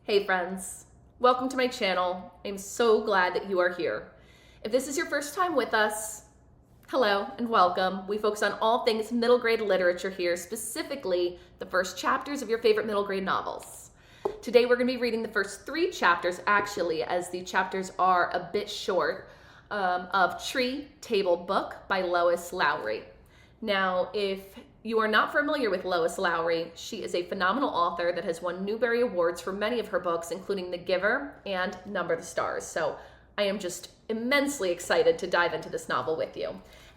Hey friends, welcome to my channel. I'm so glad that you are here. If this is your first time with us, hello and welcome. We focus on all things middle grade literature here, specifically the first chapters of your favorite middle grade novels. Today we're going to be reading the first 3 chapters, actually, as the chapters are a bit short, of Tree Table Book by Lois Lowry. Now, if you are not familiar with Lois Lowry, she is a phenomenal author that has won Newbery Awards for many of her books, including The Giver and Number the Stars. So I am just immensely excited to dive into this novel with you.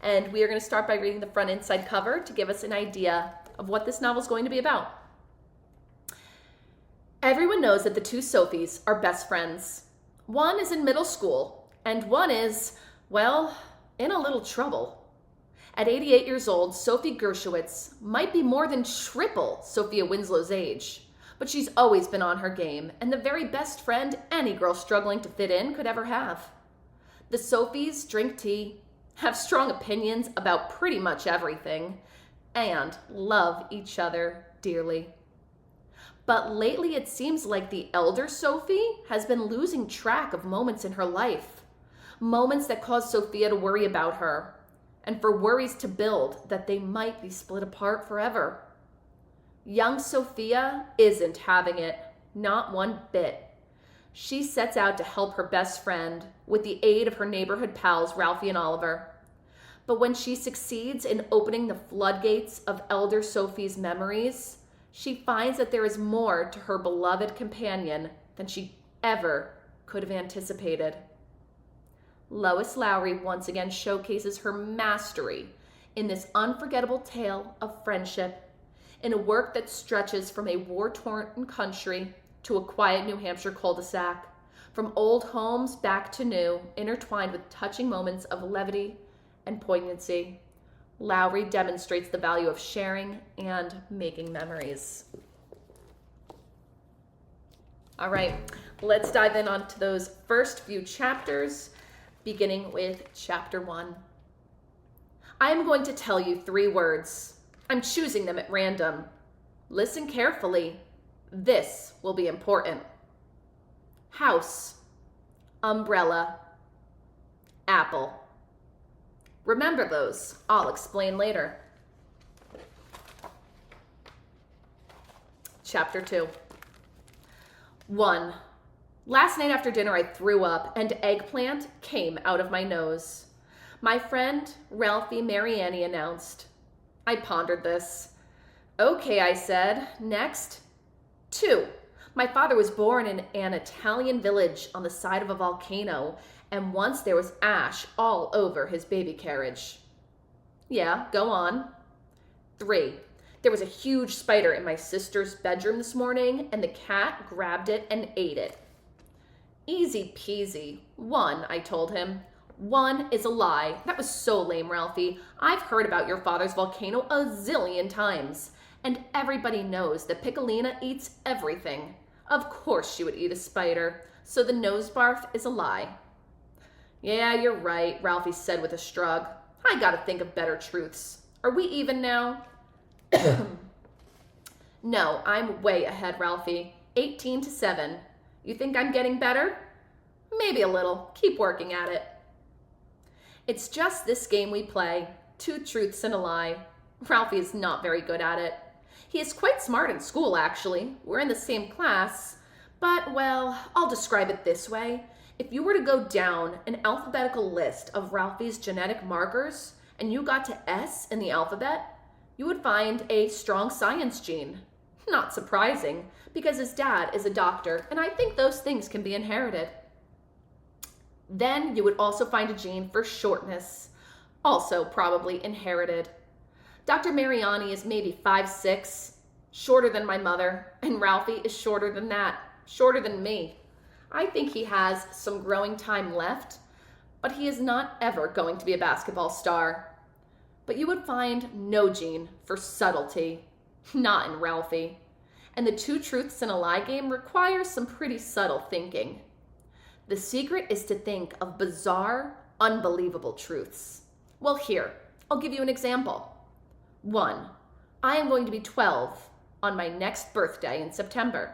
And we are going to start by reading the front inside cover to give us an idea of what this novel is going to be about. Everyone knows that the 2 Sophies are best friends. One is in middle school, and one is, well, in a little trouble. At 88 years old, Sophie Gershowitz might be more than triple Sophia Winslow's age, but she's always been on her game and the very best friend any girl struggling to fit in could ever have. The Sophies drink tea, have strong opinions about pretty much everything, and love each other dearly. But lately it seems like the elder Sophie has been losing track of moments in her life, moments that cause Sophia to worry about her, and for worries to build that they might be split apart forever. Young Sophia isn't having it, not one bit. She sets out to help her best friend with the aid of her neighborhood pals, Ralphie and Oliver. But when she succeeds in opening the floodgates of elder Sophie's memories, she finds that there is more to her beloved companion than she ever could have anticipated. Lois Lowry once again showcases her mastery in this unforgettable tale of friendship, in a work that stretches from a war-torn country to a quiet New Hampshire cul-de-sac, from old homes back to new, intertwined with touching moments of levity and poignancy. Lowry demonstrates the value of sharing and making memories. All right, let's dive in onto those first few chapters, beginning with chapter 1. I am going to tell you 3 words. I'm choosing them at random. Listen carefully. This will be important. House, umbrella, apple. Remember those. I'll explain later. Chapter 2. 1. Last night after dinner I threw up and eggplant came out of my nose. My friend Ralphie Mariani announced. I pondered this. Okay, I said. Next. 2. My father was born in an Italian village on the side of a volcano, and once there was ash all over his baby carriage. Yeah, go on. 3. There was a huge spider in my sister's bedroom this morning, and the cat grabbed it and ate it. Easy peasy. 1, I told him. 1 is a lie. That was so lame, Ralphie. I've heard about your father's volcano a zillion times, and everybody knows that Piccolina eats everything. Of course she would eat a spider, so the nose barf is a lie. Yeah, you're right, Ralphie said with a shrug. I gotta think of better truths. Are we even now? No, I'm way ahead, Ralphie. 18-7. You think I'm getting better? Maybe a little. Keep working at it. It's just this game we play. 2 truths and a lie. Ralphie is not very good at it. He is quite smart in school, actually. We're in the same class. But, well, I'll describe it this way. If you were to go down an alphabetical list of Ralphie's genetic markers and you got to S in the alphabet, you would find a strong science gene. Not surprising, because his dad is a doctor, and I think those things can be inherited. Then you would also find a gene for shortness, also probably inherited. Dr. Mariani is maybe 5'6", shorter than my mother, and Ralphie is shorter than that, shorter than me. I think he has some growing time left, but he is not ever going to be a basketball star. But you would find no gene for subtlety, not in Ralphie. And the 2 truths and a lie game requires some pretty subtle thinking. The secret is to think of bizarre, unbelievable truths. Well, here, I'll give you an example. 1. I am going to be 12 on my next birthday in September.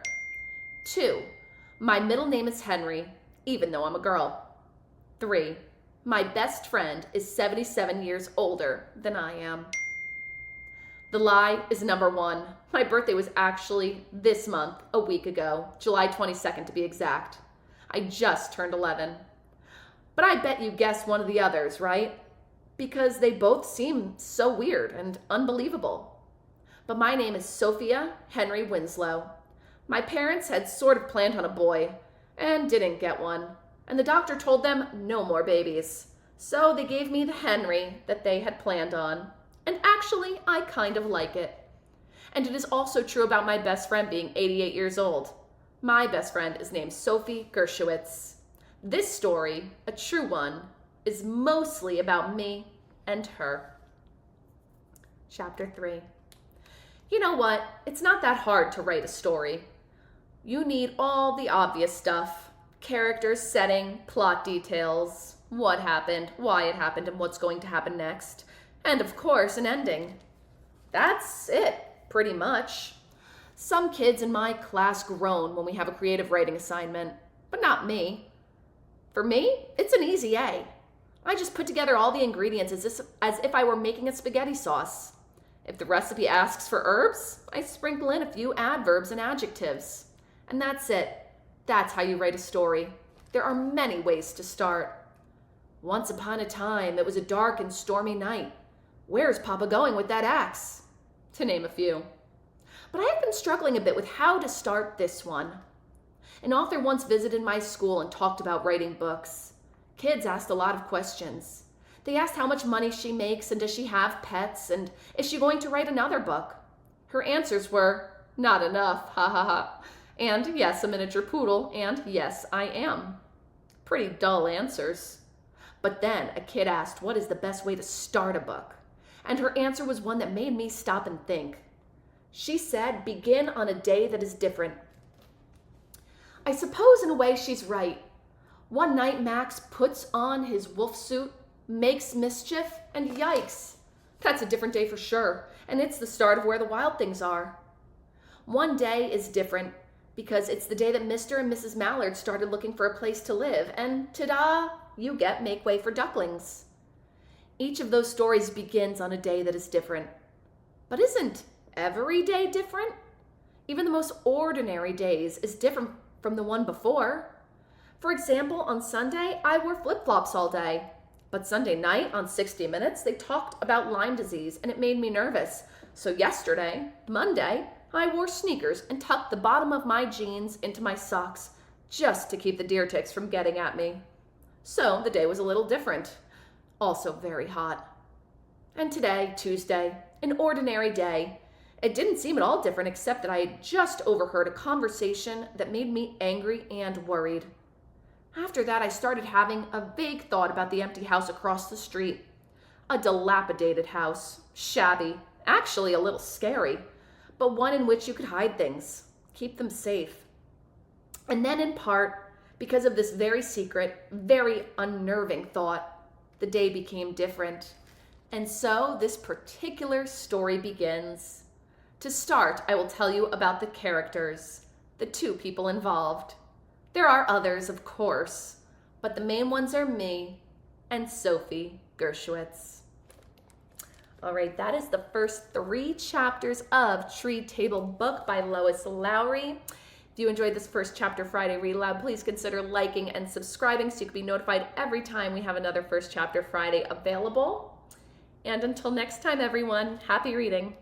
2. My middle name is Henry, even though I'm a girl. 3. My best friend is 77 years older than I am. The lie is number 1. My birthday was actually this month, a week ago, July 22nd to be exact. I just turned 11. But I bet you guessed one of the others, right? Because they both seem so weird and unbelievable. But my name is Sophia Henry Winslow. My parents had sort of planned on a boy and didn't get one. And the doctor told them no more babies. So they gave me the Henry that they had planned on. And actually, I kind of like it. And it is also true about my best friend being 88 years old. My best friend is named Sophie Gershowitz. This story, a true one, is mostly about me and her. Chapter 3. You know what? It's not that hard to write a story. You need all the obvious stuff. Characters, setting, plot details, what happened, why it happened, and what's going to happen next. And of course, an ending. That's it, pretty much. Some kids in my class groan when we have a creative writing assignment, but not me. For me, it's an easy A. I just put together all the ingredients as if I were making a spaghetti sauce. If the recipe asks for herbs, I sprinkle in a few adverbs and adjectives. And that's it. That's how you write a story. There are many ways to start. Once upon a time, it was a dark and stormy night. Where's Papa going with that axe? To name a few. But I have been struggling a bit with how to start this one. An author once visited my school and talked about writing books. Kids asked a lot of questions. They asked how much money she makes and does she have pets and is she going to write another book? Her answers were, not enough, ha ha ha. And yes, a miniature poodle, and yes, I am. Pretty dull answers. But then a kid asked, what is the best way to start a book? And her answer was one that made me stop and think. She said, begin on a day that is different. I suppose in a way she's right. One night Max puts on his wolf suit, makes mischief, and yikes. That's a different day for sure, and it's the start of where the wild things are. One day is different because it's the day that Mr. and Mrs. Mallard started looking for a place to live, and ta-da, you get Make Way for Ducklings. Each of those stories begins on a day that is different. But isn't every day different? Even the most ordinary days is different from the one before. For example, on Sunday, I wore flip-flops all day. But Sunday night on 60 Minutes, they talked about Lyme disease, and it made me nervous. So yesterday, Monday, I wore sneakers and tucked the bottom of my jeans into my socks just to keep the deer ticks from getting at me. So the day was a little different. Also very hot. And today, Tuesday, an ordinary day. It didn't seem at all different except that I had just overheard a conversation that made me angry and worried. After that, I started having a vague thought about the empty house across the street. A dilapidated house, shabby, actually a little scary, but one in which you could hide things, keep them safe. And then in part, because of this very secret, very unnerving thought, the day became different. And so this particular story begins. To start, I will tell you about the characters, the two people involved. There are others, of course, but the main ones are me and Sophie Gershowitz. All right, that is the first 3 chapters of Tree Table Book by Lois Lowry. If you enjoyed this first chapter Friday Read Aloud, please consider liking and subscribing so you can be notified every time we have another first chapter Friday available. And until next time, everyone, happy reading.